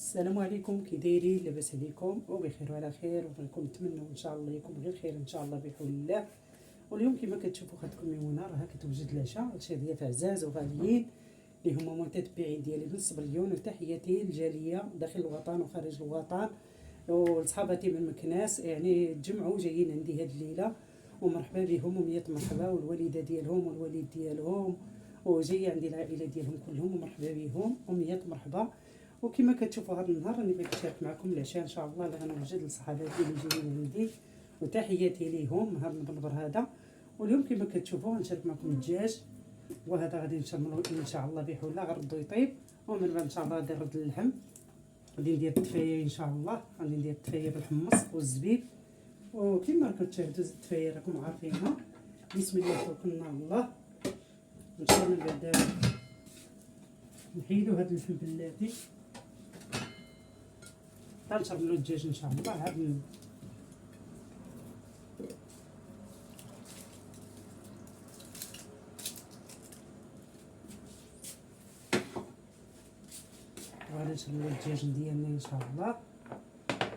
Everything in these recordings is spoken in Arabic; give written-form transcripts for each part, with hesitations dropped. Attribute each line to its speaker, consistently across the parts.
Speaker 1: السلام عليكم، كي دايرين؟ لاباس عليكم وبخير وعلى خير، وبغيكم نتمنوا ان شاء الله يكون غير خير ان شاء الله بحول الله. واليوم كما كتشوفوا خدكم ميمونه راها كتوجد العشاء، هادشي ضياف عزاز وغاليين اللي هما متتبعين ديالي من صبليون، وتحياتي للجاليه داخل الوطن وخارج الوطن ولصحاباتي من مكناس، يعني تجمعوا جايين عندي هاد الليله، ومرحبا بهم ومية مرحبا، والوالده ديالهم والوالد ديالهم وجايه عندي العائله ديالهم كلهم، ومرحبا بهم ومية مرحبا. وكما كتشوفوا هذا النهار راني بغيت نشارك معكم العشاء ان شاء الله اللي غنوجد لصحاباتي اللي جايين عندي، وتحياتي ليهم هذا المبربر هذا. واليوم كما كتشوفوا غنشارك معكم الدجاج، وهذا غادي نشملو ان شاء الله بحول الله، غنردو يطيب، ومن بعد ان شاء الله غادي نرد اللحم، غادي ندير التفايه ان شاء الله، غادي ندير التفايه بالحمص والزبيب، وكما كتشاهدوا التفايه راكم عارفينها. بسم الله توكلنا على الله. ان شاء الله من بعد نحيدو هذا اللحم بلاتي، غنشربلو الدجاج ان شاء الله. عاد غادي نشربلو الدجاج ديالنا ان شاء الله.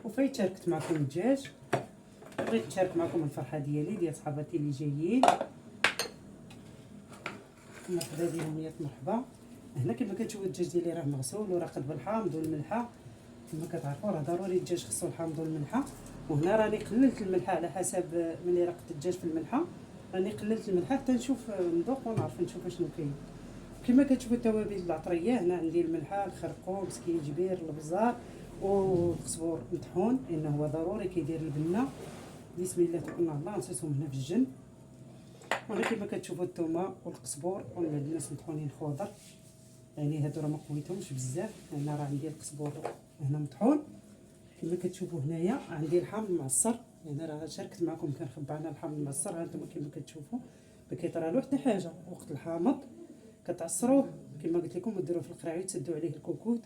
Speaker 1: وفايت شاركت معكم الدجاج، بغيت نشارك معكم الفرحه ديالي ديال صحاباتي اللي جايين، مرحبا بهم يا مرحبا. هنا كما كتشوفوا الدجاج ديالي راه مغسول وراقد بالحامض والملحه، كما كتعرفوا راه ضروري الدجاج خصو الحامض والملحه. وهنا راني قللت الملحه على حسب ملي راقدت الدجاج في الملحه، راني قللت الملحه حتى نشوف نذوق ونعرف نشوف شنو كاين. كما كتشوفوا التوابل العطريه، هنا عندي الملحه، الخرقوم، سكينجبير، البزار والقزبور مطحون لانه هو ضروري كيدير البنه. بسم الله توكلنا على الله. نصيصهم هنا في الجن. وهنا كما كتشوفوا الثومه والقزبور، وعندنا الناس مطحونين خضر، يعني هادو راه ما قويتهمش بزاف. هنا راه عندي القزبور هنا مطحون، كما كتشوفوا هنايا عندي الحامض المعصر، يعني راه شاركت معكم كنخبى على الحامض المعصر. ها انتم كما كتشوفوا ما كيطرالو حتى حاجه وقت الحامض، كتعصروه كما قلت لكم، وديروه في القرعه وتسدوا عليه الكوكوت،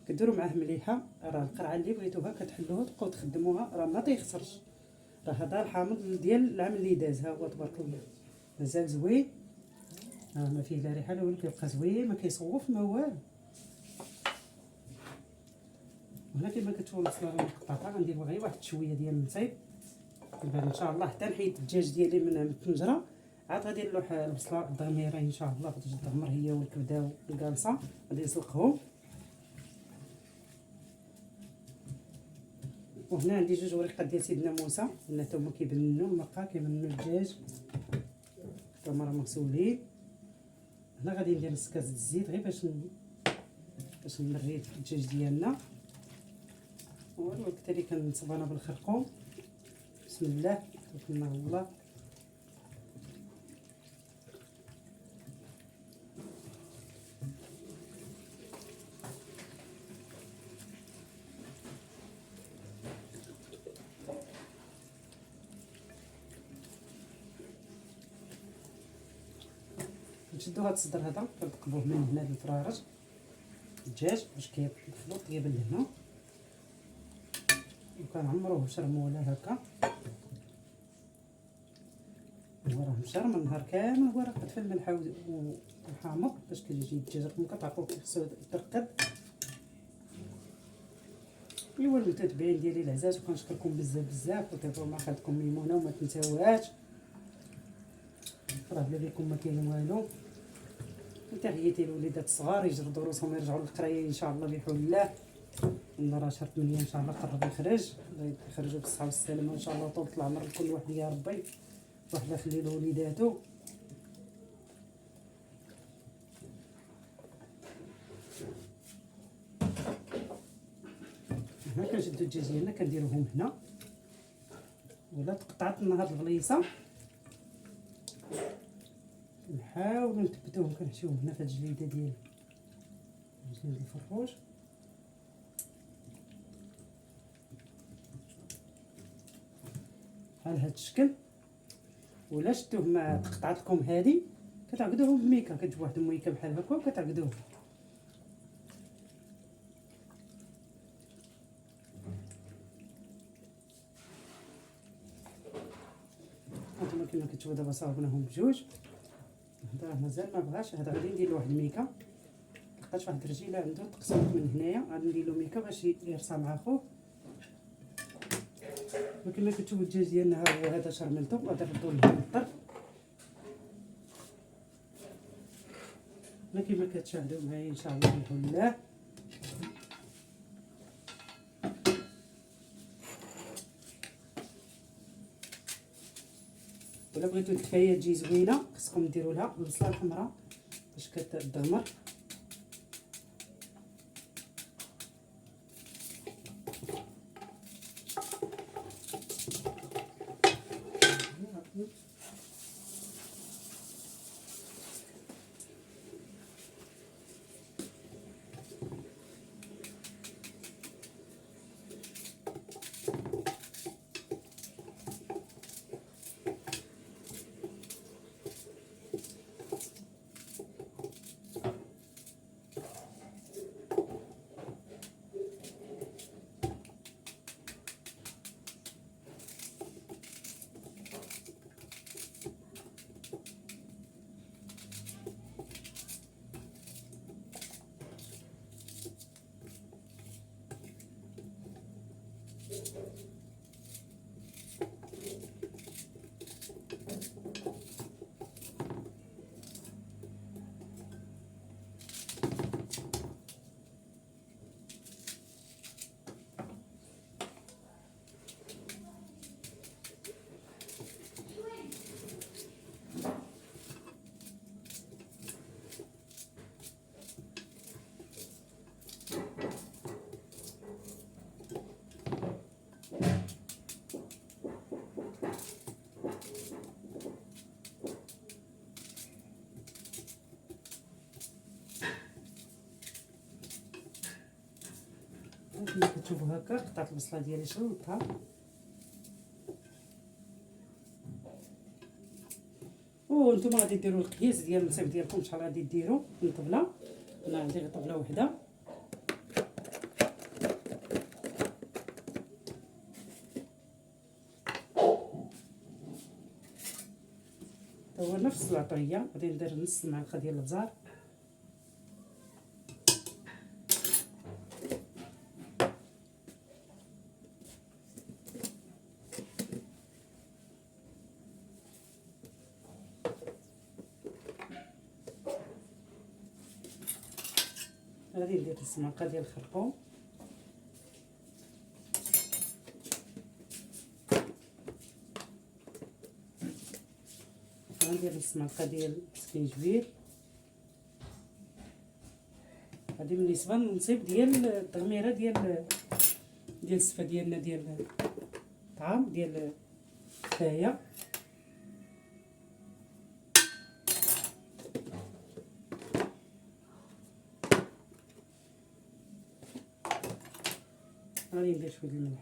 Speaker 1: كديروا معاه مليحه. راه القرعه اللي بغيتوها كتحلوها تبقاو تخدموها، راه ما تيخسرش. راه هذا الحامض ديال العام اللي داز، ها هو تبارك الله مازال زوين، ما فيه لا ريحه لا والو، كيبقى زوين ما كيصوف ما والو. وهنا كما كتشوفوا البصله المقطعه، غندير غير واحد شويه ديال النصيب من بعد ان شاء الله حتى نحيد الدجاج ديالي من الطنجره. عاد غادي نلوح البصله الدغميره ان شاء الله، غادي تدغمر هي والكبده والكالصه، غادي نسلقهم. وهنا عندي جوج وريقات ديال سيدنا موسى، هنا هما كيبنوا المرقه، كيبنوا الدجاج، هما راه مغسولين. هنا غادي ندير نص كاس الزيت غير باش نمري الدجاج ديالنا، وكذلك كنصب انا بالخرقوم. بسم الله توكلنا على الله. نشدو هاد الصدر هذا كنقلبوه من هنا للفرارج الدجاج باش كيدخلو طياب لهنا، وكنعمروه بشرموله هكا. هو راه مشار من النهار كامل هو راقد في الملحه والحامض باش كيجي الدجاج، راكم كتعرفوا خصو يترقد. ايوا المتابعين ديالي العزاز، وكنشكركم بزاف بزاف، وتابعوا مع خالتكم ميمونه وما تنساوهاش، راه بلا بكم ما كاين والو. وتحياتي للوليدات الصغار يجروا دروسهم يرجعوا للقرايه ان شاء الله بحول الله. الله راه شهر 8 ان شاء الله قرب يخرج، يخرجوا بالصحه والسلامه ان شاء الله، طول العمر لكل واحد يا ربي، واحد يخلي له وليداتو. هنا كنشدو الدجاج ديالنا كنديروهم هنا، ولا تقطعت لنا هاد البليصه نحاولوا نثبتوهم، كنحشيوهم هنا في هاد الجليده ديال الفروج. بحال هاد الشكل، ولا شفتوه ما تقطعت لكم هادي كتعقدوهم بميكا، كتجيب واحد الميكا بحال هكا وكتعقدوهم. هانتوما كما كتشوفوا دابا صاوبناهم بجوج، هذا مازال ما بغاش، هذا غادي ندير له واحد الميكا لقيت واحد الرجيله عنده تقسمت من هنايا، غادي ندير له ميكا باش يرصى مع خوه. وكما كتشوفوا الدجاج ديالنا ها هو هذا شرملته، غادي نردو له الطرف. كما كتشاهدوا معايا ان شاء الله بإذن الله. ولا بغيتو الدفايه تجي زوينه خصكم ديروا لها البصله الحمراء باش كتدمر. كما كتشوفوا هكا قطعت البصله ديالي شلطها. وانتم غادي ديروا القياس ديال النصيب ديالكم شحال غادي ديروا من طبله. انا عندي غير طبله وحده. هو نفس العطريه. غادي ندير نص المعلقه ديال الابزار. غادي ندير نص معلقه ديال الخرقوم. غندير نص معلقه ديال السكينجبير. هذه بالنسبه للنصيب ديال التغميره ديال السفه ديالنا ديال الطعام ديال الدفايه. غادي ندير شويه ديال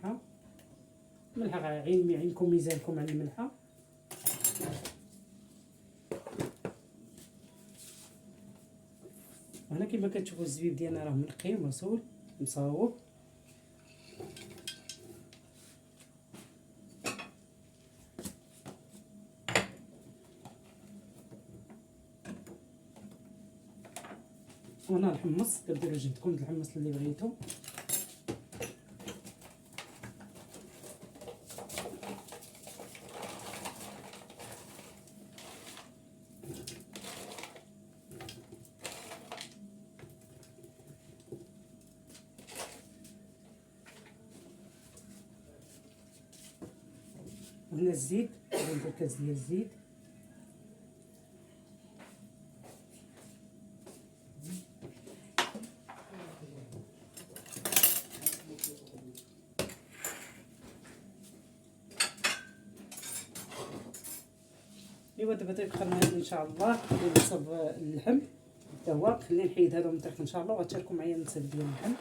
Speaker 1: الملحه غير عينكم ميزانكم على الملحه. وهنا كما كتشوفوا الزبيب ديالنا راه منقي ومغسول مصاوب. وهنا الحمص كديروا جهدكم الحمص اللي بغيتو. وهنا الزيت غادي ندير كاس ديال الزيت. ايوا دابا تيبقى لنا ان شاء الله نصب اللحم حتى هو. خلينا نحيد هذا من الطريق ان شاء الله وغتشاركوا معايا النصيب ديال اللحم.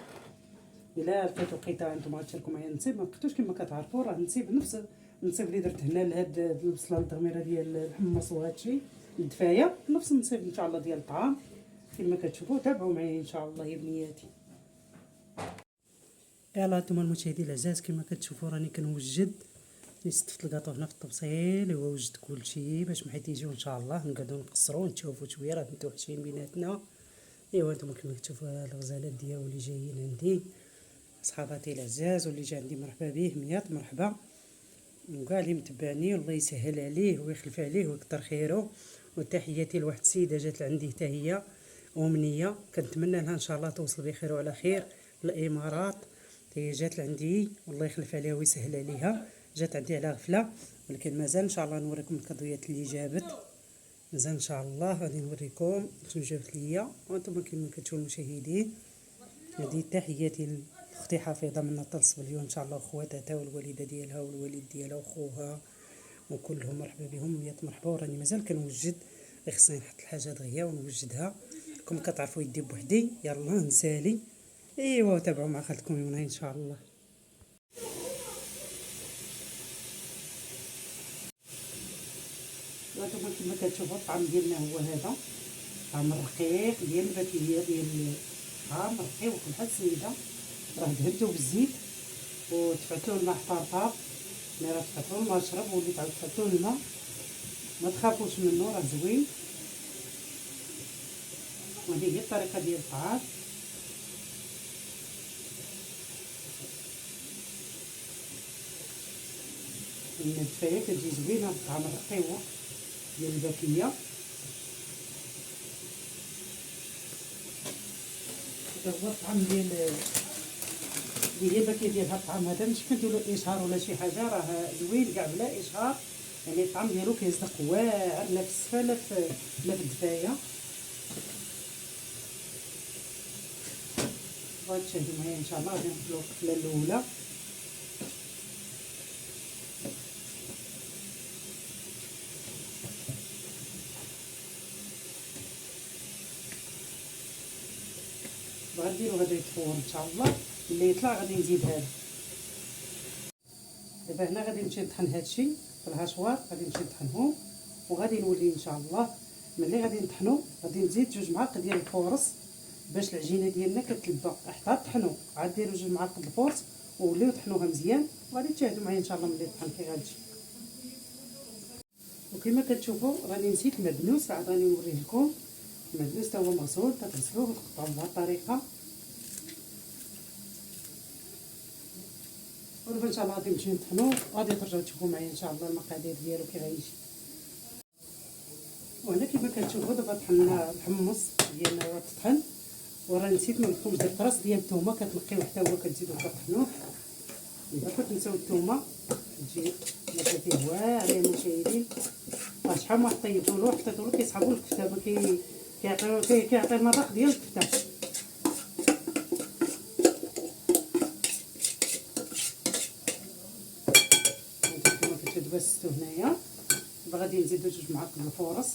Speaker 1: الا لقيتو قطع نتوما غتشاركوا معايا النصيب. ما لقيتوش كما كتعرفوا راه نصيب نفس النصيب اللي درت هنا لهاد البصله التغميره ديال الحمص وهادشي الدفايه، نفس النصيب ان شاء الله ديال الطعام. كما كتشوفوا تابعوا معايا ان شاء الله يا بنياتي. يلا انتم المشاهدين العزاز كما كتشوفوا راني كنوجد استفت الكاطو هنا في الطبسيل. هو وجد كلشي باش محيت يجيو ان شاء الله نقعدوا نقصروا ونشوفوا شويه راه متوحشين بيناتنا. ايوا نتوما كما كتشوفوا الغزالات ديالو اللي جايين عندي، صحاباتي العزاز واللي جا عندي مرحبا به، ميات مرحبا، وكاع اللي متبعني والله يسهل عليه ويخلف عليه ويكثر خيره. وتحياتي لواحد السيده جات لعندي حتى هي امنيه، كنتمنى لها ان شاء الله توصل بخير وعلى خير الامارات. هي جات لعندي والله يخلف عليها ويسهل عليها، جات عندي على غفله، ولكن مازال ان شاء الله نوريكم الكادويات اللي جابت. مازال ان شاء الله غادي نوريكم شنو جابت ليا. وانتم كما كتشوفوا المشاهدين، هذه تحياتي لاختي حفيظه من طلس بليون ان شاء الله، وخواتها والوالده ديالها والوالد ديالها وخوها وكلهم مرحبا بهم، ميات مرحبا. وراني مازال كنوجد، خصني نحط الحاجات غيا ونوجدها. كما كتعرفوا يدي بوحدي، يلا نسالي. ايوا تابعوا مع خالتكم يمنى ان شاء الله. وانتم كما كتشوفوا الطعم ديالنا هو هذا، طعم رقيق ديال الباكيه ديال الطعام رقيق بحال السميده. راه دهنتو بالزيت وتفعتلو الماء حطرطر، ملي راه تفعتلو الماء شرب وليت عاود تفعتلو الماء. ما تخافوش منه، راه زوين. وهذه هي الطريقه ديال الطعام. الدفايه كتجي زوينه بالطعم الرقيق ديال الباكيه. هذا هو الطعم ديال اللي هي الباكيه ديال هاد الطعام هذا. ماشي كنديرو اشهار ولا شي حاجه، راه زوين كاع بلا اشهار. يعني الطعم ديالو كيصدق واعر، لا في السفه لا في الدفايه. بغيت تشاهدوا معايا ان شاء الله. غادي نقتلو القتله الاولى. غنديرو غادي يتفور ان شاء الله. اللي يطلع غادي نزيد هذا. دابا هنا غادي نمشي نطحن هادشي في الهاشوار، غادي نمشي نطحنهم وغادي نولي ان شاء الله. ملي غادي نطحنو غادي نزيد 2 معالق ديال الفورص باش العجينه ديالنا كتلبى. حتى طحنوا عاد ديروا 2 معالق الفورص ووليو طحنوها مزيان، وغادي تشاهدوا معايا ان شاء الله ملي طحن كي غتجي. وكما كتشوفوا راني نسيت المعدنوس، عاد راني نوريه لكم. المعدنوس تا هو مغسول، كتغسلوه وتقطعوه بهذه الطريقه. ودابا ان شاء الله غادي نمشيو نطحنوه وغادي ترجعوا تشوفوا معايا ان شاء الله المقادير ديالو كي غيجي. وهنا كما كتشوفوا دابا طحنا الحمص ديالنا هو تطحن. وراني نسيت ما قلتلكمش دير الراس ديال الثومه كتنقيوه حتى هو كتزيدوه كطحنوه. الا كتنساو الثومه تجي ماشي فيه واعره يا مشاهدين. شحال ما طيبتولو حطيتولو كيصحابو الكفته، ما كيعطي المذاق ديال الكفته. كما كتشوفوا دابا ستو هنايا. دابا غادي نزيدو 2 معالق الفورص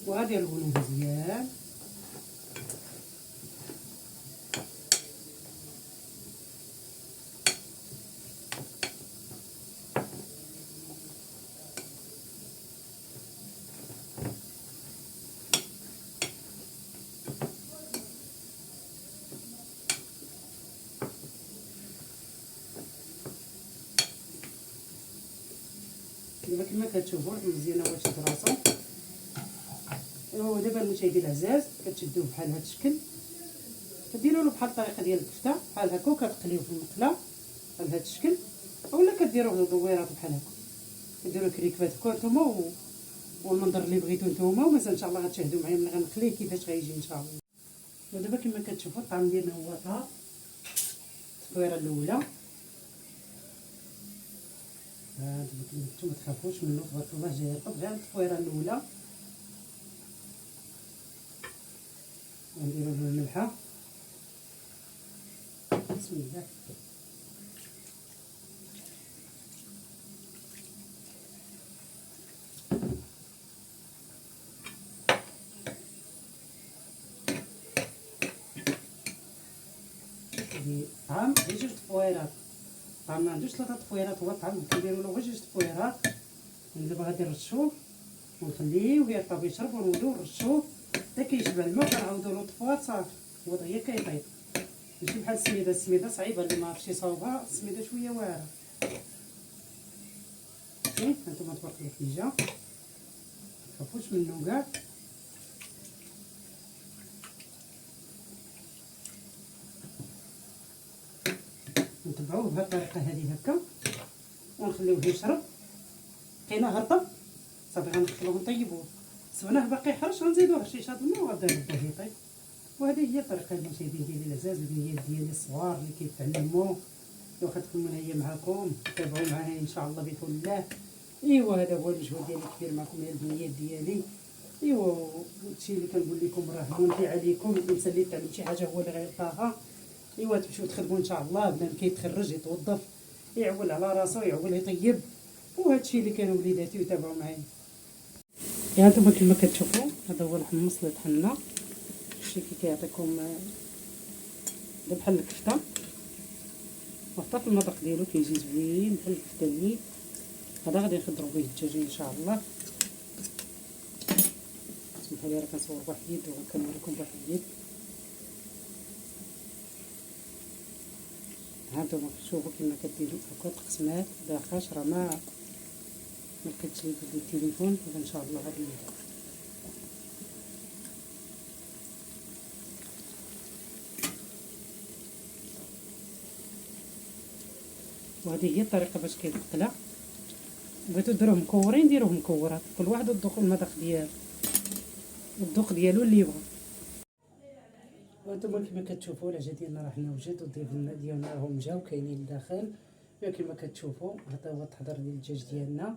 Speaker 1: وغادي نلونوه مزيان. دابا كما كتشوفوا مزيانه واش شد راسو. ودابا المشاهدين العزاز كتشدوه بحال هذا الشكل، كديروا له بحال الطريقه ديال الكفته بحال هكا، وكتقليوه في المقله بحال هذا الشكل، اولا كديروه دويرات بحال هكا، كديروا كريكفات هكا نتوما والمنظر اللي بغيتو نتوما. ومازال ان شاء الله غتشاهدوا معايا ملي غنقليه كيفاش غيجي ان شاء الله. ودابا كما كتشوفوا الطعم ديالنا هو طاب. التفويره الاولى دابا كما قلت ما تخافوش منه تبارك الله، جاي يرقد غير التفويره الاولى. ونديرو الملحه بسم الله. الطعام غير 2 تفويرات، الطعام ما عندوش 3 تفويرات، هو الطعام كنديرو له غير 2 تفويرات. دابا غادي نرشوه ونخليه يرطب يشرب ونوليو نرشوه حتى كيشبع الماء، كنعاودو له طفوات صافي هو دغيا كيطيب. ماشي بحال السميده، السميده صعيبه اللي ما عرفش يصاوبها، السميده شويه واعره. هانتوما تبارك الله كي جا. تخافوش منه كاع. نتبعوه بهذه الطريقه هذه هكا ونخليوه يشرب. لقيناه رطب صافي غنخلوه نطيبوه. سبناه باقي حرش غنزيدوه رشيشه الماء وغادي نردوه يطيب. وهذه هي الطريقه المشاهدين ديالي العزاز ديالي الصغار اللي كيتعلموا. واخا تكون منهيه معكم تابعوا معايا ان شاء الله بفضل الله. ايوا هذا هو المجهود ديالي كبير معكم يا البنيات ديالي. ايوا هادشي اللي كنقول لكم راه منفع عليكم. الانسان اللي تعلم شي حاجه هو اللي غيلقاها. ايوا تمشيو تخدموا ان شاء الله بنادم كيتخرج يتوظف يعول على راسو يعول يطيب. وهادشي اللي كانوا وليداتي وتابعوا معايا. يا انتم كما كتشوفوا هذا هو الحمص اللي طحنا. شي كيعطيكم بحال الكفته وحتى في المذاق ديالو كيجي زوين بحال الكفته اللي هذا غادي نخضروا به الدجاج ان شاء الله. سمحوا لي راه كنصور بواحد اليد وغنكملكم بواحد اليد. هانتوما شوفوا كيما كديروا هكا تقسمات داخاش راه ما لقيتش لي التليفون ان شاء الله غادي. وهذه هي الطريقه باش كيتقلى. بغيتو ديروه مكورين ديروه مكورات كل واحد والذوق المذاق ديالو الذوق ديالو اللي يبغى. وانتم كما كتشوفوا العجه ديالنا راه حنا وجد والضيف ديالنا راهم جاو كاينين لداخل. كما كتشوفوا هذا هو التحضير ديال الدجاج ديالنا.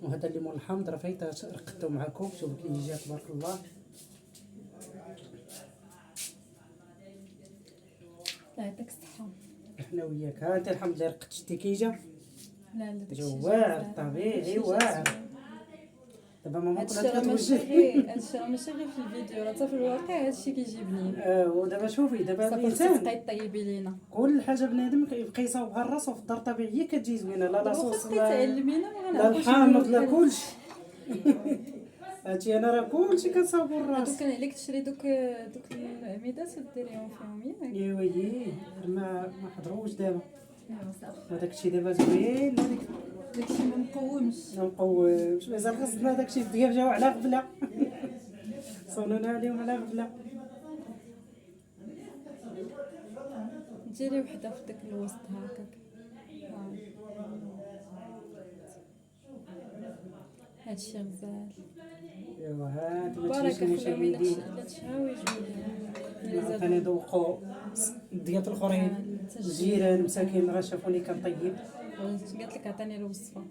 Speaker 1: وهذا الليمون الحامض راه فايت رقدته معكم. شوفوا كي جا تبارك الله.
Speaker 2: يعطيك الصحة.
Speaker 1: احنا وياك. ها انت الحمد لله رقدت شتي كي جا.
Speaker 2: لا
Speaker 1: جا واعر طبيعي واعر. دابا ماما
Speaker 2: هادشي
Speaker 1: كلها
Speaker 2: راه ماشي
Speaker 1: كتوجه.
Speaker 2: غير في الفيديو راه حتى في الواقع هادشي كيجيبني.
Speaker 1: ودابا شوفي دابا
Speaker 2: صافي
Speaker 1: الانسان
Speaker 2: تبقاي طيبي لينا
Speaker 1: كل حاجه بنادم كيبقى يصاوبها لراسو في الدار طبيعيه كتجي زوينه. لا لاصوص
Speaker 2: تعلمينا
Speaker 1: لا الحامض لا كلشي. هادشي انا راه كلشي كنصاوبو لراسي.
Speaker 2: دوك كان عليك تشري دوك العميدات وديريهم فيهم ياك.
Speaker 1: ايوا ما حضروش دابا.
Speaker 2: ايوا صافي
Speaker 1: وداك الشيء دابا زوين. هذيك
Speaker 2: داكشي ما مقومش.
Speaker 1: ما مقومش مازال خصنا داك الشيء الضياف جاو على غفله. صونونا عليهم على غفله.
Speaker 2: ديري وحده في داك الوسط هكاك. هادشي غزال.
Speaker 1: ايوا ها انتم
Speaker 2: بارك
Speaker 1: تشوفوا
Speaker 2: الله من
Speaker 1: المشاهدين.
Speaker 2: تشهاوي جوج
Speaker 1: كنذوقوا الضياف الاخرين الجيران مساكين راه شافوني كنطيب.
Speaker 2: قالت لك عطيني الوصفه.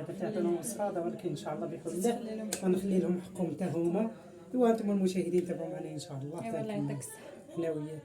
Speaker 1: قلت عطينا وصفه دابا ولكن ان شاء الله بفضل الله
Speaker 2: خلي لهم
Speaker 1: غنخلي لهم حقهم حتى هما. وانتم المشاهدين تابعوا معنا ان شاء الله.
Speaker 2: ايوا الله يعطيك الصحه.
Speaker 1: حنا وياك.